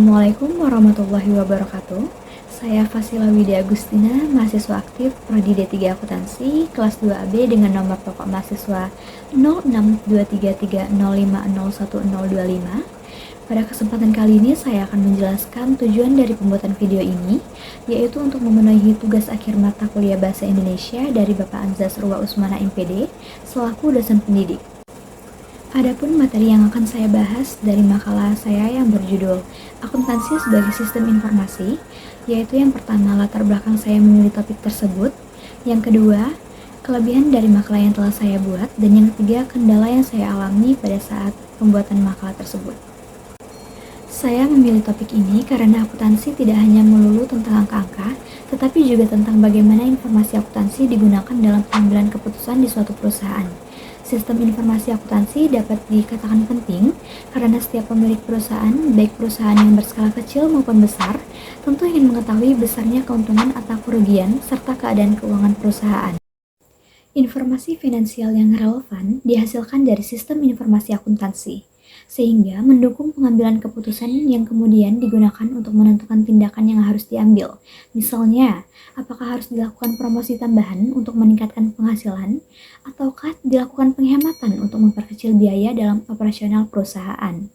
Assalamualaikum warahmatullahi wabarakatuh. Saya Fasila Widya Agustina, mahasiswa aktif Prodi D3 Akuntansi, kelas 2AB dengan nomor pokok mahasiswa 062330501025. Pada kesempatan kali ini saya akan menjelaskan tujuan dari pembuatan video ini, yaitu untuk memenuhi tugas akhir mata kuliah Bahasa Indonesia dari Bapak Anzas Ruwa Usmana MPD, selaku dosen pendidik. Adapun materi yang akan saya bahas dari makalah saya yang berjudul Akuntansi sebagai Sistem Informasi, yaitu yang pertama latar belakang saya memilih topik tersebut, yang kedua kelebihan dari makalah yang telah saya buat, dan yang ketiga kendala yang saya alami pada saat pembuatan makalah tersebut. Saya memilih topik ini karena akuntansi tidak hanya melulu tentang angka-angka, tetapi juga tentang bagaimana informasi akuntansi digunakan dalam pengambilan keputusan di suatu perusahaan. Sistem informasi akuntansi dapat dikatakan penting karena setiap pemilik perusahaan, baik perusahaan yang berskala kecil maupun besar, tentu ingin mengetahui besarnya keuntungan atau kerugian serta keadaan keuangan perusahaan. Informasi finansial yang relevan dihasilkan dari sistem informasi akuntansi, sehingga mendukung pengambilan keputusan yang kemudian digunakan untuk menentukan tindakan yang harus diambil. Misalnya, apakah harus dilakukan promosi tambahan untuk meningkatkan penghasilan, ataukah dilakukan penghematan untuk memperkecil biaya dalam operasional perusahaan.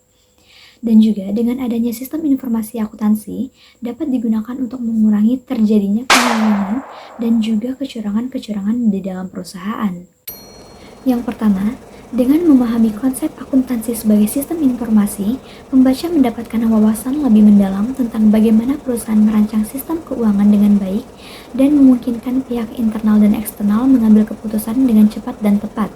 Dan juga dengan adanya sistem informasi akuntansi dapat digunakan untuk mengurangi terjadinya penyelewengan dan juga kecurangan-kecurangan di dalam perusahaan. Yang pertama, dengan memahami konsep akuntansi sebagai sistem informasi, pembaca mendapatkan wawasan lebih mendalam tentang bagaimana perusahaan merancang sistem keuangan dengan baik dan memungkinkan pihak internal dan eksternal mengambil keputusan dengan cepat dan tepat.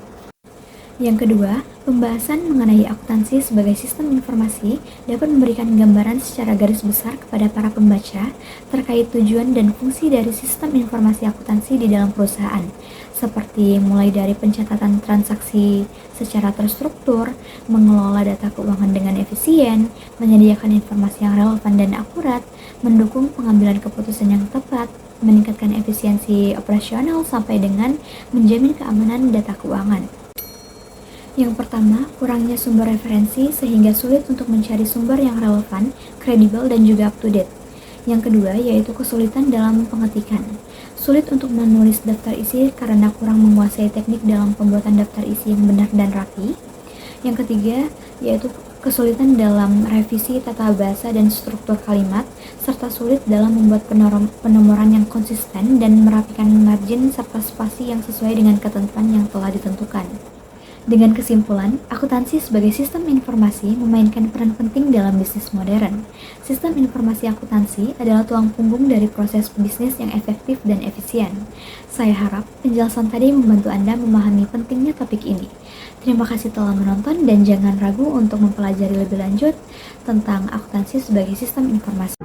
Yang kedua, pembahasan mengenai akuntansi sebagai sistem informasi dapat memberikan gambaran secara garis besar kepada para pembaca terkait tujuan dan fungsi dari sistem informasi akuntansi di dalam perusahaan, seperti mulai dari pencatatan transaksi secara terstruktur, mengelola data keuangan dengan efisien, menyediakan informasi yang relevan dan akurat, mendukung pengambilan keputusan yang tepat, meningkatkan efisiensi operasional sampai dengan menjamin keamanan data keuangan. Yang pertama, kurangnya sumber referensi sehingga sulit untuk mencari sumber yang relevan, kredibel, dan juga up to date. Yang kedua, yaitu kesulitan dalam pengetikan. Sulit untuk menulis daftar isi karena kurang menguasai teknik dalam pembuatan daftar isi yang benar dan rapi. Yang ketiga, yaitu kesulitan dalam revisi tata bahasa dan struktur kalimat, serta sulit dalam membuat penomoran yang konsisten dan merapikan margin serta spasi yang sesuai dengan ketentuan yang telah ditentukan. Dengan kesimpulan, akuntansi sebagai sistem informasi memainkan peran penting dalam bisnis modern. Sistem informasi akuntansi adalah tulang punggung dari proses bisnis yang efektif dan efisien. Saya harap penjelasan tadi membantu Anda memahami pentingnya topik ini. Terima kasih telah menonton dan jangan ragu untuk mempelajari lebih lanjut tentang akuntansi sebagai sistem informasi.